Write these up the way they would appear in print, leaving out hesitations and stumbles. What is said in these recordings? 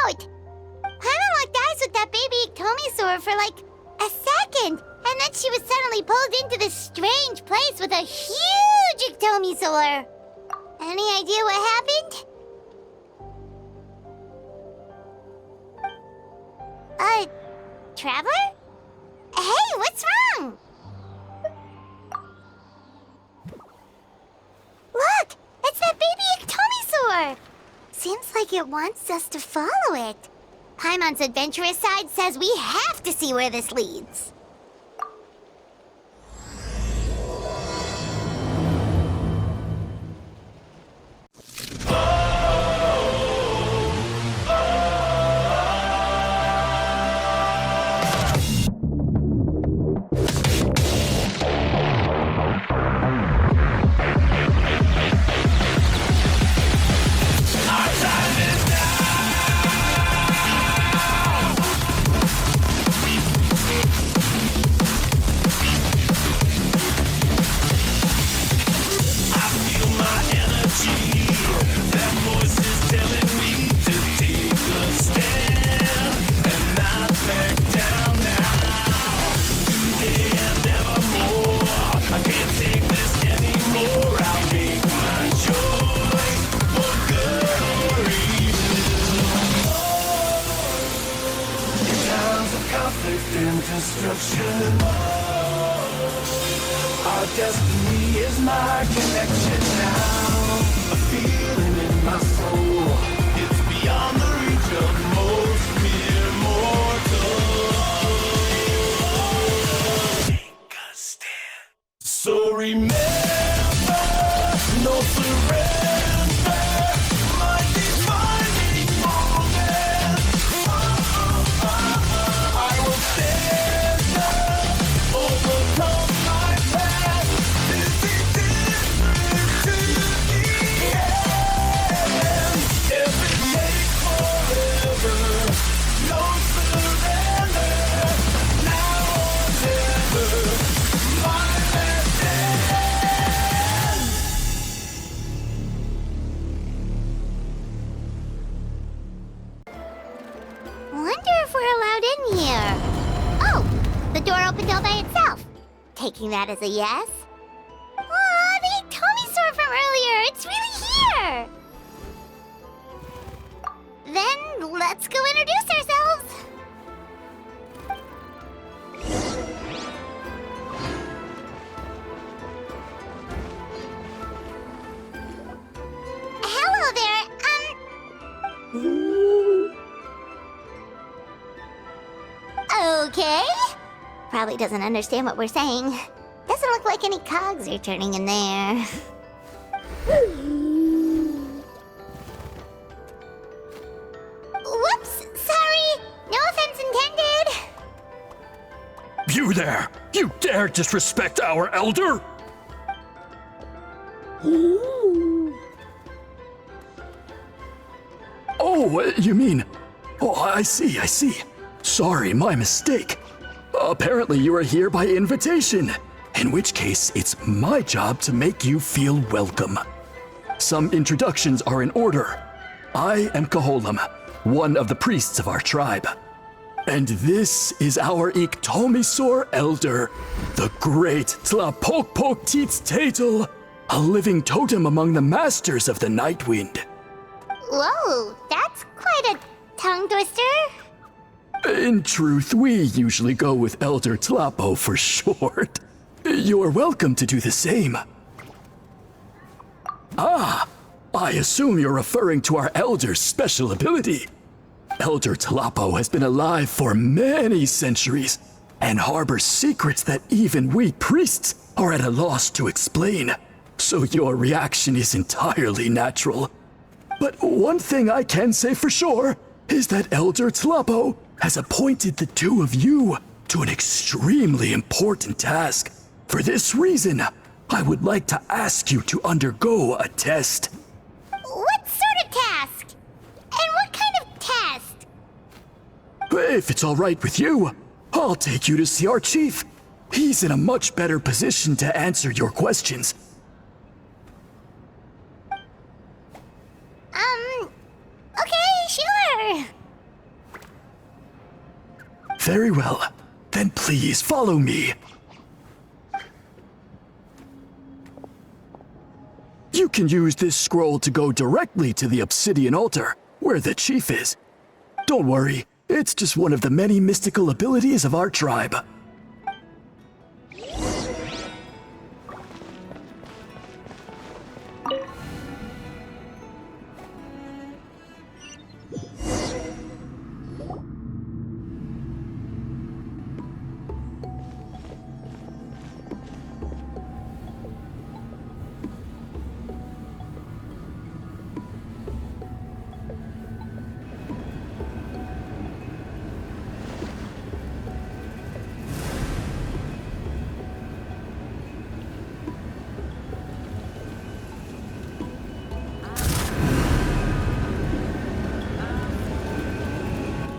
out! Paimon locked eyes with that baby Iktomisaur for like a second, and then she was suddenly pulled into this strange place with a huge Iktomisaur. Any idea what happened? Traveler? Hey, what's wrong? Look! It's that baby Iktomisaur! Seems like it wants us to follow it. Paimon's adventurous side says we have to see where this leads. Destruction. Our destiny is my connection now. A feeling in my soul. It's beyond the reach of most mere mortals. Take a stand. So remember, no surrender. My defining moment. I will stand up, overcome my past. This is different to the end. If it takes forever, no surrender. Now or never, my last stand. Wonder if we're allowed in here. Oh, the door opened all by itself. Taking that as a yes. Aw, the Iktomisaur from earlier. It's really here. Then let's go introduce ourselves. Hello there. Okay. Probably doesn't understand what we're saying. Doesn't look like any cogs are turning in there. Whoops, sorry. No offense intended. You there! You dare disrespect our elder? Oh, you mean... Oh, I see. Sorry, my mistake. Apparently you are here by invitation, in which case it's my job to make you feel welcome. Some introductions are in order. I am Koholam, one of the priests of our tribe. And this is our Iktomisaur elder, the great Tlapokpok-Teats-Tatel, a living totem among the masters of the Night Wind. Whoa, that's quite a tongue twister. In truth, we usually go with Elder Tlapo for short. You're welcome to do the same. Ah, I assume you're referring to our elder's special ability. Elder Tlapo has been alive for many centuries and harbors secrets that even we priests are at a loss to explain. So your reaction is entirely natural. But one thing I can say for sure is that Elder Tlapo has appointed the two of you to an extremely important task. For this reason, I would like to ask you to undergo a test. What sort of task? And what kind of test? If it's all right with you, I'll take you to see our chief. He's in a much better position to answer your questions. Okay, sure. Very well. Then please follow me. You can use this scroll to go directly to the obsidian altar, where the chief is. Don't worry, it's just one of the many mystical abilities of our tribe.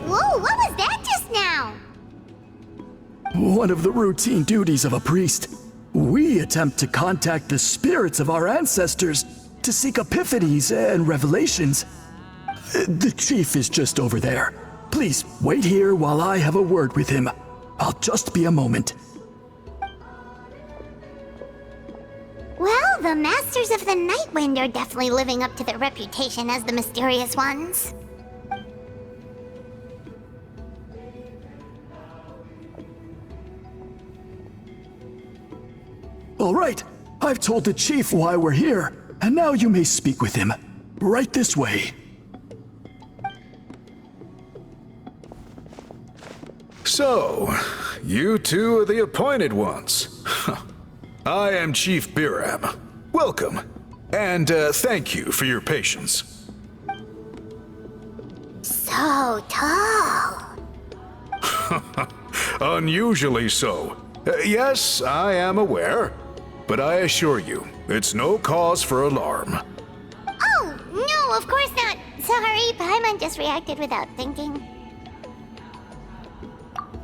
Whoa, what was that just now? One of the routine duties of a priest. We attempt to contact the spirits of our ancestors to seek epiphanies and revelations. The chief is just over there. Please wait here while I have a word with him. I'll just be a moment. Well, the Masters of the Night Wind are definitely living up to their reputation as the mysterious ones. All right, I've told the chief why we're here, and now you may speak with him. Right this way. So, you two are the appointed ones. I am Chief Biram. Welcome, and thank you for your patience. So tall. Unusually so. Yes, I am aware, but I assure you, it's no cause for alarm. Oh, no, of course not. Sorry, Paimon just reacted without thinking.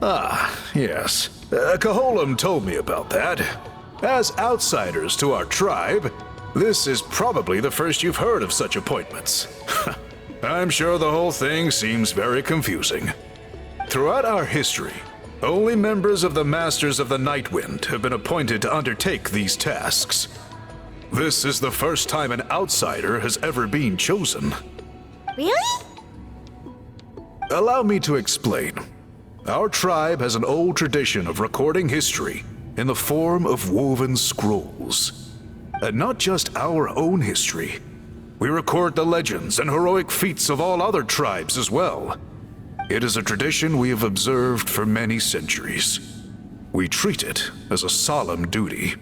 Ah, yes. Kaholam told me about that. As outsiders to our tribe, this is probably the first you've heard of such appointments. I'm sure the whole thing seems very confusing. Throughout our history, only members of the Masters of the Night Wind have been appointed to undertake these tasks. This is the first time an outsider has ever been chosen. Really? Allow me to explain. Our tribe has an old tradition of recording history in the form of woven scrolls. And not just our own history. We record the legends and heroic feats of all other tribes as well. It is a tradition we have observed for many centuries. We treat it as a solemn duty.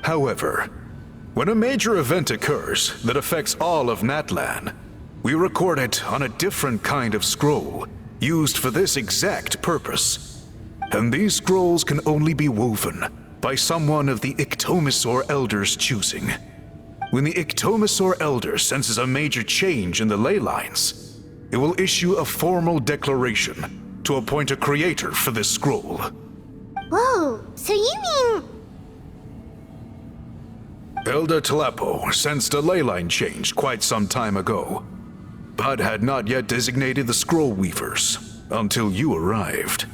However, when a major event occurs that affects all of Natlan, we record it on a different kind of scroll, used for this exact purpose. And these scrolls can only be woven by someone of the Iktomisor Elder's choosing. When the Iktomisor Elder senses a major change in the ley lines, it will issue a formal declaration to appoint a creator for this scroll. Whoa, so you mean... Elder Talapo sensed a ley line change quite some time ago, but had not yet designated the scroll weavers until you arrived.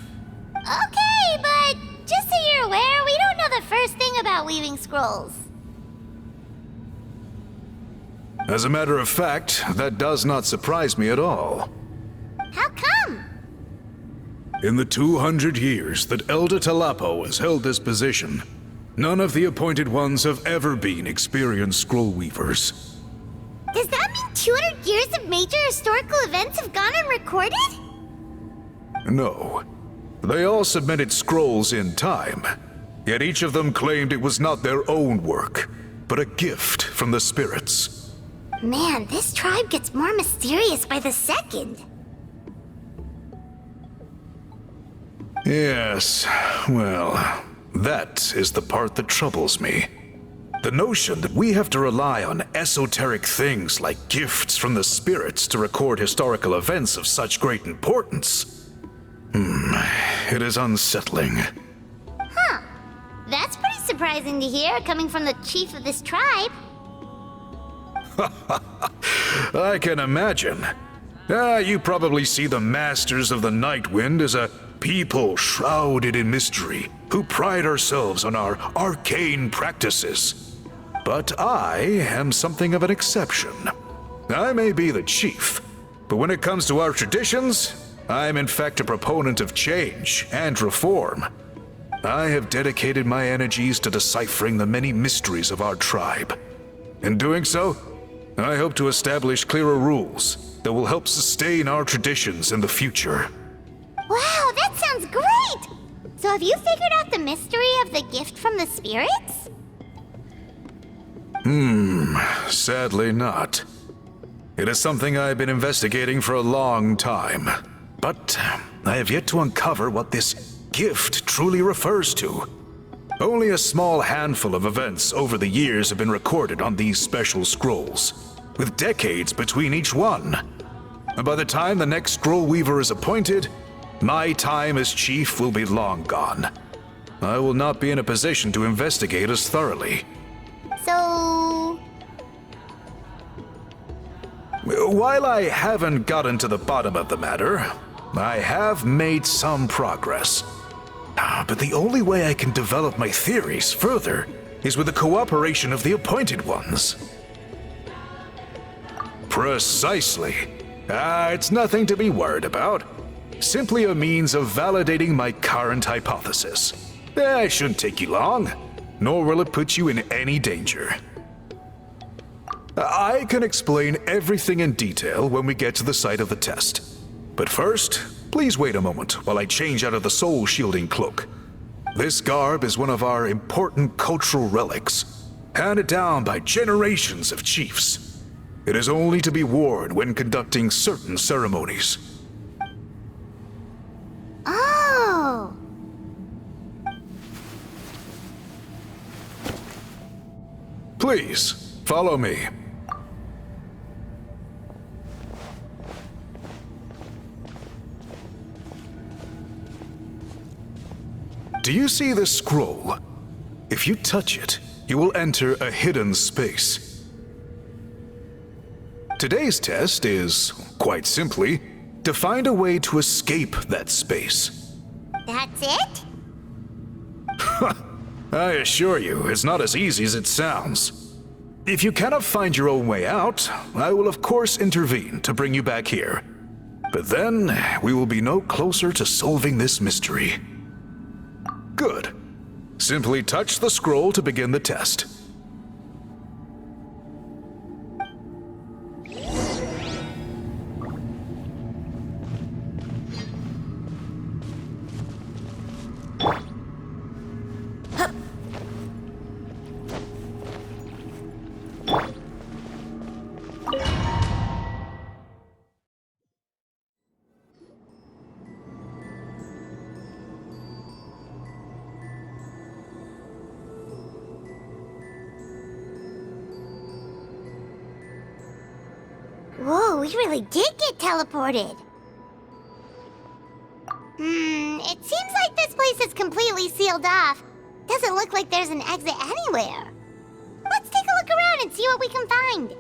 Okay, but just so you're aware, we don't know the first thing about weaving scrolls. As a matter of fact, that does not surprise me at all. How come? In the 200 years that Elder Talapo has held this position, none of the appointed ones have ever been experienced scroll weavers. Does that mean 200 years of major historical events have gone unrecorded? No. They all submitted scrolls in time, yet each of them claimed it was not their own work, but a gift from the spirits. Man, this tribe gets more mysterious by the second. Yes, well, that is the part that troubles me. The notion that we have to rely on esoteric things like gifts from the spirits to record historical events of such great importance. It is unsettling. Huh. That's pretty surprising to hear, coming from the chief of this tribe. I can imagine. You probably see the Masters of the Night Wind as a people shrouded in mystery who pride ourselves on our arcane practices. But I am something of an exception. I may be the chief, but when it comes to our traditions, I am in fact a proponent of change and reform. I have dedicated my energies to deciphering the many mysteries of our tribe. In doing so, I hope to establish clearer rules that will help sustain our traditions in the future. Wow, that sounds great! So have you figured out the mystery of the gift from the spirits? Sadly not. It is something I've been investigating for a long time, but I have yet to uncover what this gift truly refers to. Only a small handful of events over the years have been recorded on these special scrolls, with decades between each one. And by the time the next scroll weaver is appointed, my time as chief will be long gone. I will not be in a position to investigate as thoroughly. So... While I haven't gotten to the bottom of the matter, I have made some progress. But the only way I can develop my theories further is with the cooperation of the appointed ones. Precisely. It's nothing to be worried about. Simply a means of validating my current hypothesis. It shouldn't take you long, nor will it put you in any danger. I can explain everything in detail when we get to the site of the test. But first, please wait a moment while I change out of the soul-shielding cloak. This garb is one of our important cultural relics, handed down by generations of chiefs. It is only to be worn when conducting certain ceremonies. Oh! Please, follow me. Do you see this scroll? If you touch it, you will enter a hidden space. Today's test is, quite simply, to find a way to escape that space. That's it? I assure you, it's not as easy as it sounds. If you cannot find your own way out, I will of course intervene to bring you back here. But then, we will be no closer to solving this mystery. Good. Simply touch the scroll to begin the test. Whoa, we really did get teleported. It seems like this place is completely sealed off. Doesn't look like there's an exit anywhere. Let's take a look around and see what we can find.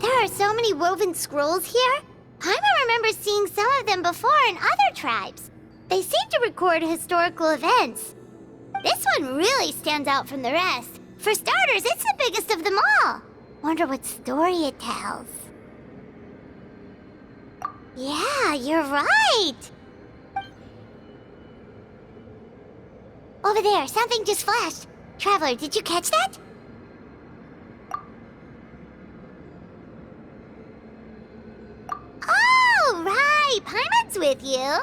There are so many woven scrolls here. Paimon remembers seeing some of them before in other tribes. They seem to record historical events. This one really stands out from the rest. For starters, it's the biggest of them all. Wonder what story it tells. Yeah, you're right. Over there, something just flashed. Traveler, did you catch that? Oh, right! Paimon's with you!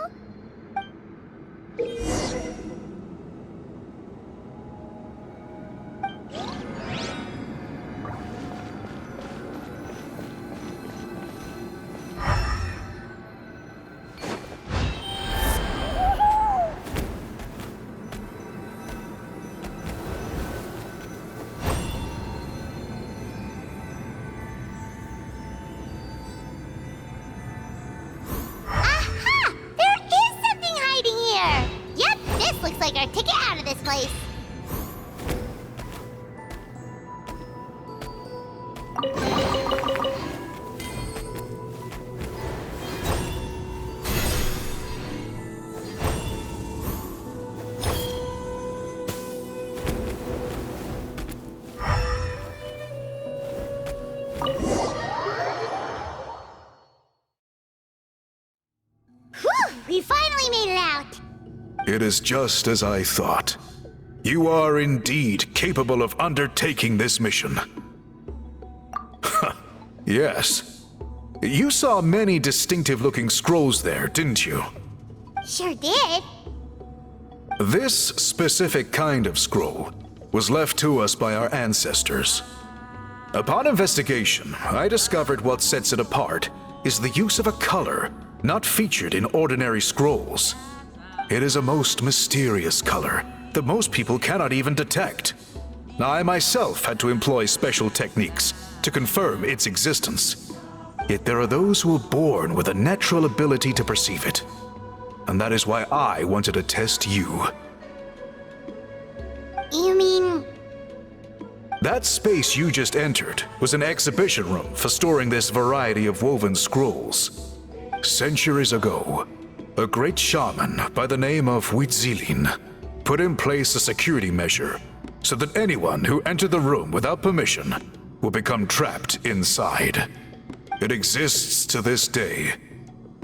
Aha! There is something hiding here! Yep, this looks like our ticket out of this place. Whew! We finally made it out! It is just as I thought. You are indeed capable of undertaking this mission. Yes. You saw many distinctive-looking scrolls there, didn't you? Sure did. This specific kind of scroll was left to us by our ancestors. Upon investigation, I discovered what sets it apart is the use of a color not featured in ordinary scrolls. It is a most mysterious color that most people cannot even detect. I myself had to employ special techniques to confirm its existence. Yet there are those who are born with a natural ability to perceive it. And that is why I wanted to test you. You mean... That space you just entered was an exhibition room for storing this variety of woven scrolls. Centuries ago, a great shaman by the name of Huitzilin put in place a security measure so that anyone who entered the room without permission will become trapped inside. It exists to this day,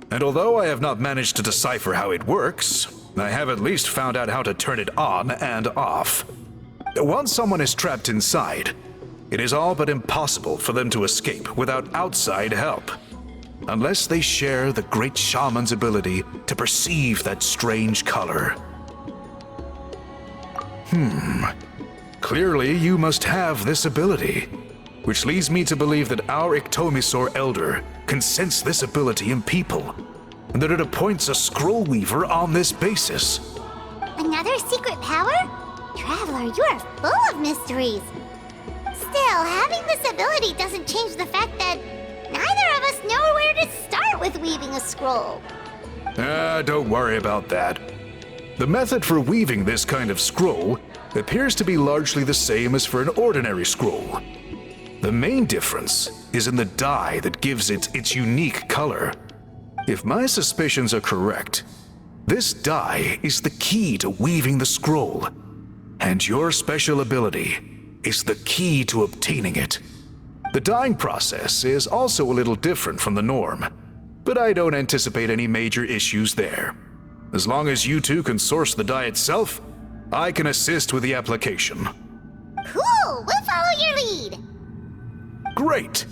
and although I have not managed to decipher how it works, I have at least found out how to turn it on and off. Once someone is trapped inside, it is all but impossible for them to escape without outside help, unless they share the great shaman's ability to perceive that strange color. Clearly you must have this ability, which leads me to believe that our Iktomisaur Elder can sense this ability in people, and that it appoints a scroll weaver on this basis. Another secret power? Traveler, you are full of mysteries. Still, having this ability doesn't change the fact that neither of us know where to start with weaving a scroll. Don't worry about that. The method for weaving this kind of scroll appears to be largely the same as for an ordinary scroll. The main difference is in the dye that gives it its unique color. If my suspicions are correct, this dye is the key to weaving the scroll, and your special ability is the key to obtaining it. The dyeing process is also a little different from the norm, but I don't anticipate any major issues there. As long as you two can source the dye itself, I can assist with the application. Cool! We'll follow your lead! Great!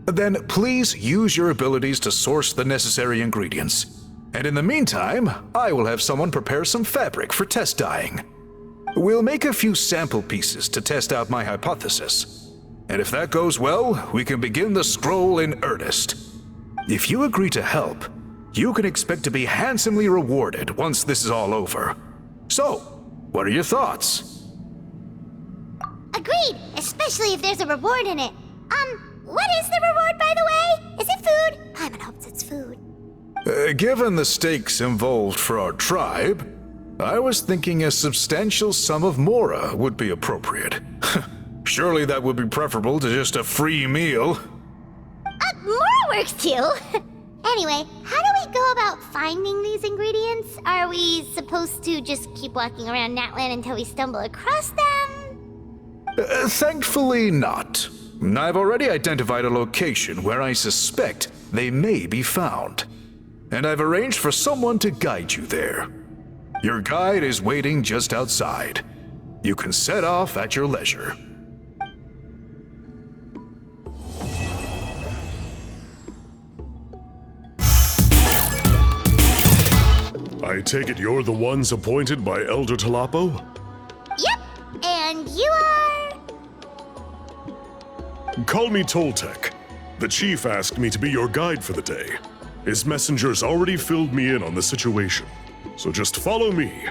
Then please use your abilities to source the necessary ingredients. And in the meantime, I will have someone prepare some fabric for test dyeing. We'll make a few sample pieces to test out my hypothesis. And if that goes well, we can begin the scroll in earnest. If you agree to help, you can expect to be handsomely rewarded once this is all over. So, what are your thoughts? Agreed, especially if there's a reward in it. What is the reward, by the way? Is it food? Paimon hopes it's food. Given the stakes involved for our tribe, I was thinking a substantial sum of mora would be appropriate. Surely that would be preferable to just a free meal. More works too. Anyway, how do we go about finding these ingredients? Are we supposed to just keep walking around Natland until we stumble across them? Thankfully not. I've already identified a location where I suspect they may be found, and I've arranged for someone to guide you there. Your guide is waiting just outside. You can set off at your leisure. I take it you're the ones appointed by Elder Talapo? Yep, and you are... Call me Toltec. The chief asked me to be your guide for the day. His messengers already filled me in on the situation, so just follow me.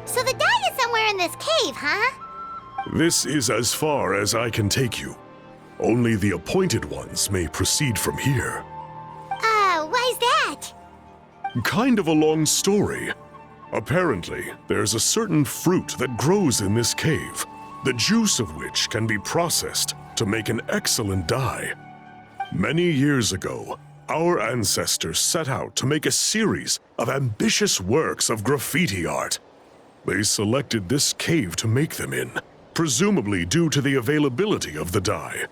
So the die is somewhere in this cave, huh? This is as far as I can take you. Only the appointed ones may proceed from here. Why's that? Kind of a long story. Apparently, there's a certain fruit that grows in this cave, the juice of which can be processed to make an excellent dye. Many years ago, our ancestors set out to make a series of ambitious works of graffiti art. They selected this cave to make them in, presumably due to the availability of the dye.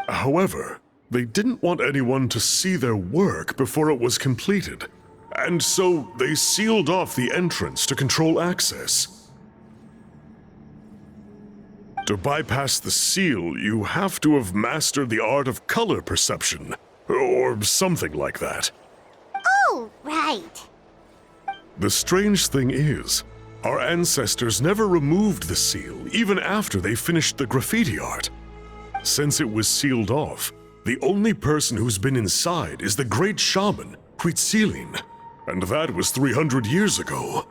However, they didn't want anyone to see their work before it was completed, and so they sealed off the entrance to control access. To bypass the seal, you have to have mastered the art of color perception, or something like that. Oh, right. The strange thing is, our ancestors never removed the seal even after they finished the graffiti art. Since it was sealed off, the only person who's been inside is the great shaman, Huitzilin, and that was 300 years ago.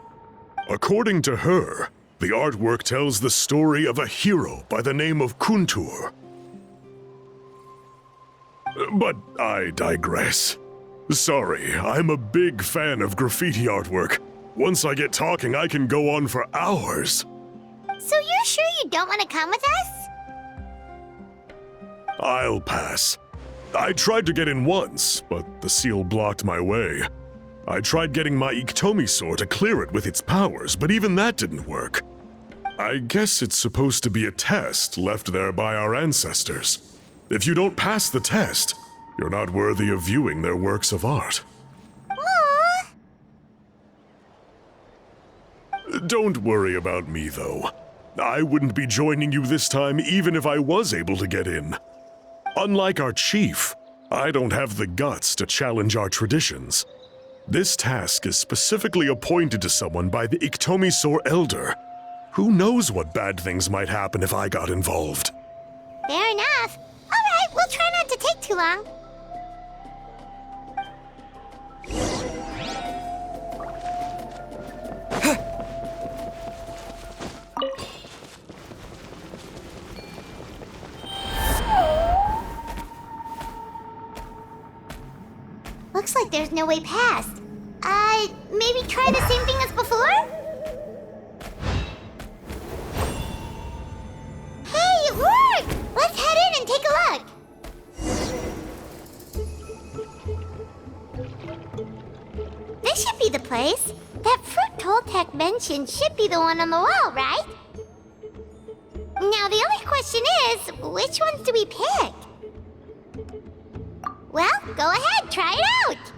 According to her, the artwork tells the story of a hero by the name of Kuntur. But I digress. Sorry, I'm a big fan of graffiti artwork. Once I get talking, I can go on for hours. So you're sure you don't want to come with us? I'll pass. I tried to get in once, but the seal blocked my way. I tried getting my Iktomi sword to clear it with its powers, but even that didn't work. I guess it's supposed to be a test left there by our ancestors. If you don't pass the test, you're not worthy of viewing their works of art. Aww. Don't worry about me, though. I wouldn't be joining you this time even if I was able to get in. Unlike our chief, I don't have the guts to challenge our traditions. This task is specifically appointed to someone by the Iktomi Sor Elder. Who knows what bad things might happen if I got involved? Fair enough. All right, we'll try not to take too long. Looks like there's no way past. Maybe try the same thing as before? Hey, it worked! Let's head in and take a look. This should be the place. That fruit Toltec mentioned should be the one on the wall, right? Now, the only question is, which ones do we pick? Well, go ahead, try it out!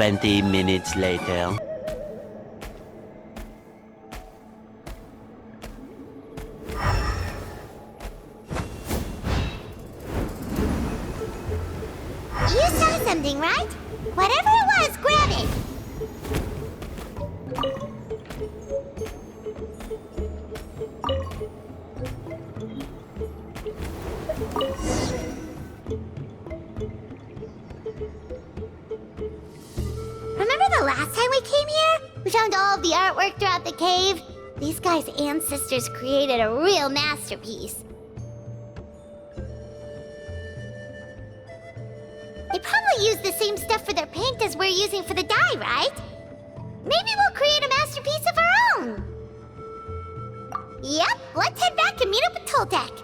20 minutes later. You saw something, right? Whatever it was, grab it. Remember the last time we came here? We found all of the artwork throughout the cave. These guys' ancestors created a real masterpiece. They probably use the same stuff for their paint as we're using for the dye, right? Maybe we'll create a masterpiece of our own. Yep, let's head back and meet up with Toltec.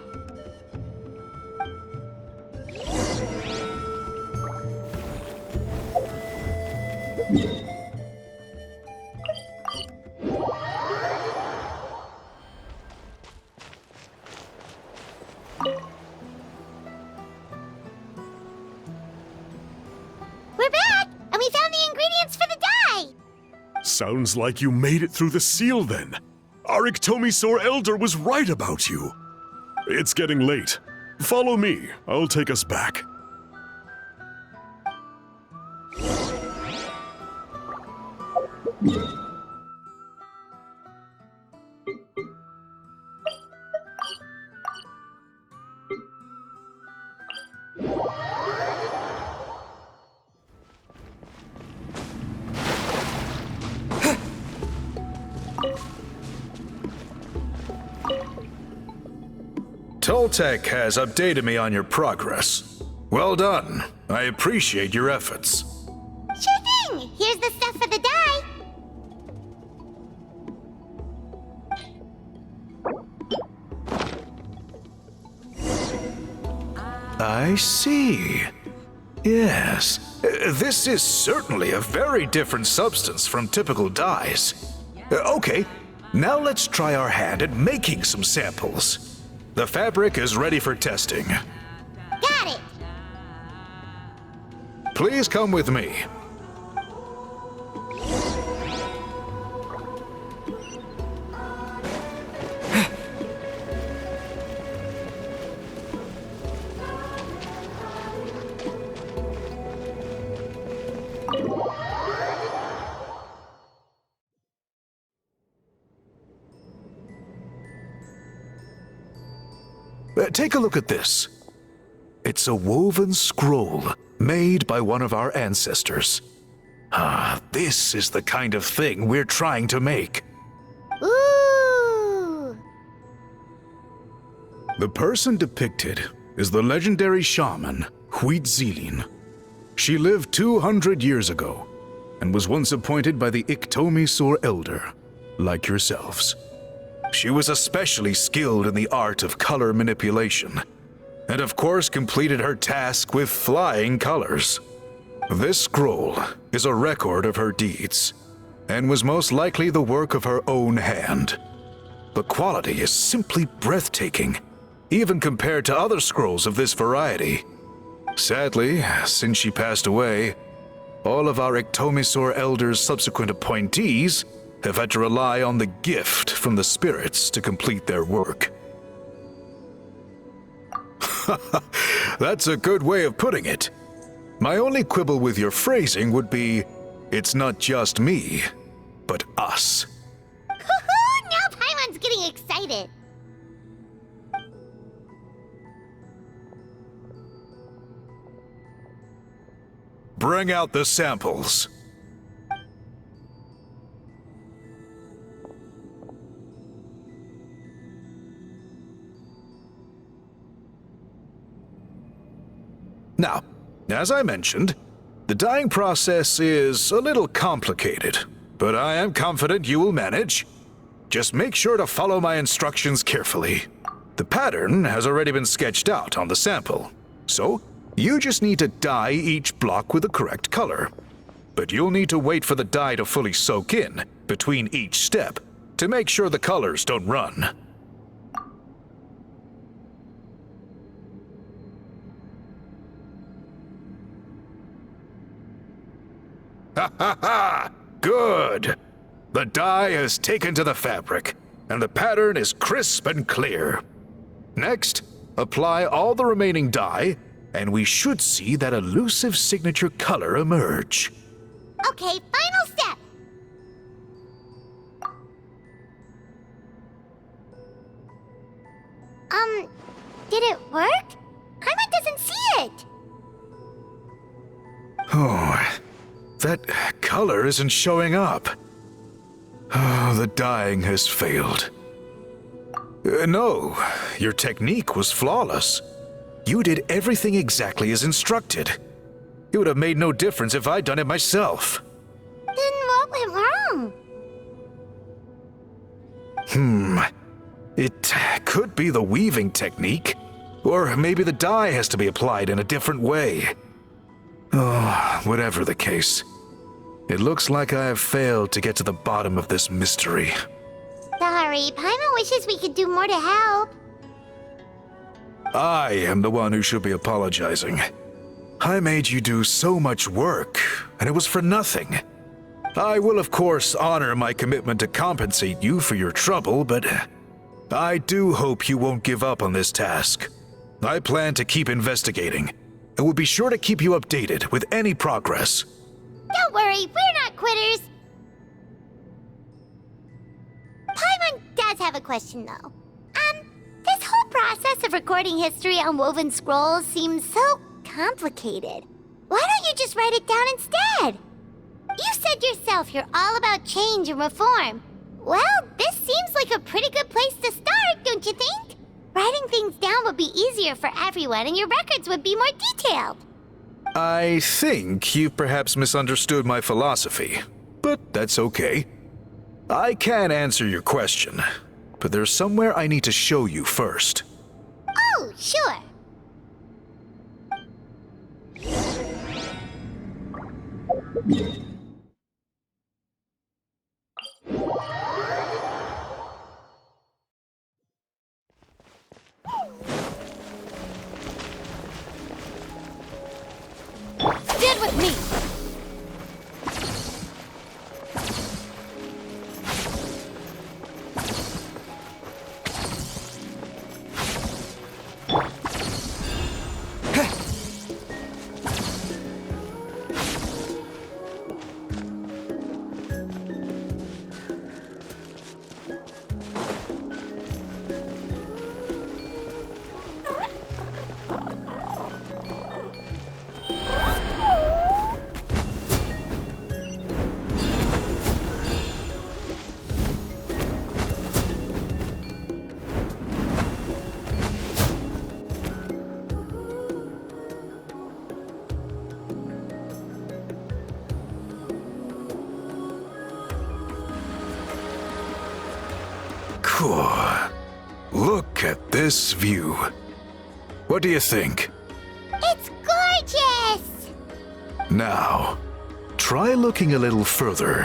We're back, and we found the ingredients for the dye. Sounds like you made it through the seal then. Our Iktomisaur Elder was right about you. It's getting late. Follow me. I'll take us back. Toltec has updated me on your progress. Well done. I appreciate your efforts. Sure thing. Here's the stuff for the dye. I see. Yes. This is certainly a very different substance from typical dyes. Okay, now let's try our hand at making some samples. The fabric is ready for testing. Got it. Please come with me. Take a look at this. It's a woven scroll made by one of our ancestors. This is the kind of thing we're trying to make. Ooh. The person depicted is the legendary shaman, Huitzilin. She lived 200 years ago and was once appointed by the Iktomisaur Elder, like yourselves. She was especially skilled in the art of color manipulation, and of course completed her task with flying colors. This scroll is a record of her deeds, and was most likely the work of her own hand. The quality is simply breathtaking, even compared to other scrolls of this variety. Sadly, since she passed away, all of our Iktomisaur Elder's subsequent appointees have had to rely on the gift from the spirits to complete their work. That's a good way of putting it. My only quibble with your phrasing would be, it's not just me, but us. Now Paimon's getting excited. Bring out the samples. Now, as I mentioned, the dyeing process is a little complicated, but I am confident you will manage. Just make sure to follow my instructions carefully. The pattern has already been sketched out on the sample, so you just need to dye each block with the correct color. But you'll need to wait for the dye to fully soak in between each step to make sure the colors don't run. Ha ha! Good! The dye has taken to the fabric, and the pattern is crisp and clear. Next, apply all the remaining dye, and we should see that elusive signature color emerge. Okay, final step. Did it work? Paimon doesn't see it. Oh, that color isn't showing up. Oh, the dyeing has failed. No, your technique was flawless. You did everything exactly as instructed. It would have made no difference if I'd done it myself. Then what went wrong? It could be the weaving technique, or maybe the dye has to be applied in a different way. Oh, whatever the case, it looks like I have failed to get to the bottom of this mystery. Sorry, Paimon wishes we could do more to help. I am the one who should be apologizing. I made you do so much work, and it was for nothing. I will, of course, honor my commitment to compensate you for your trouble, but I do hope you won't give up on this task. I plan to keep investigating, and will be sure to keep you updated with any progress. Don't worry, we're not quitters. Paimon does have a question, though. This whole process of recording history on woven scrolls seems so complicated. Why don't you just write it down instead? You said yourself you're all about change and reform. Well, this seems like a pretty good place to start, don't you think? Writing things down would be easier for everyone, and your records would be more detailed. I think you've perhaps misunderstood my philosophy, but that's okay. I can answer your question, but there's somewhere I need to show you first. Oh, sure. Stand with me! Cool. Look at this view. What do you think? It's gorgeous! Now, try looking a little further.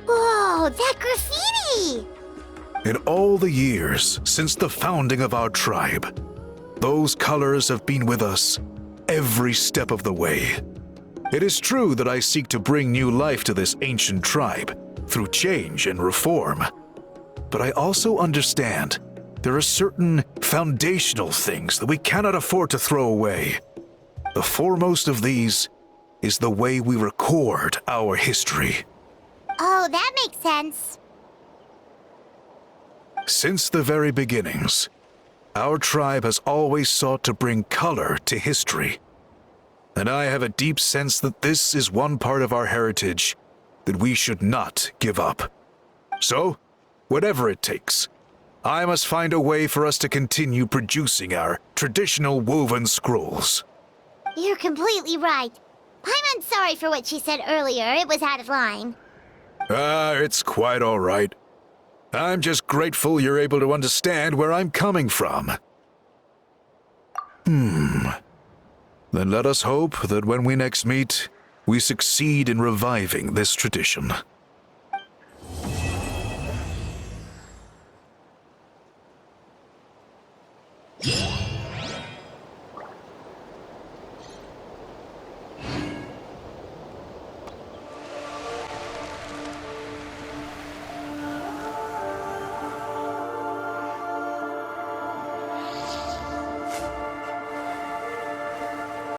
Whoa, that graffiti! In all the years since the founding of our tribe, those colors have been with us every step of the way. It is true that I seek to bring new life to this ancient tribe through change and reform, but I also understand there are certain foundational things that we cannot afford to throw away. The foremost of these is the way we record our history. Oh, that makes sense. Since the very beginnings, our tribe has always sought to bring color to history. And I have a deep sense that this is one part of our heritage that we should not give up. So, whatever it takes, I must find a way for us to continue producing our traditional woven scrolls. You're completely right. Paimon's sorry for what she said earlier. It was out of line. It's quite all right. I'm just grateful you're able to understand where I'm coming from. Then let us hope that when we next meet, we succeed in reviving this tradition. Yeah.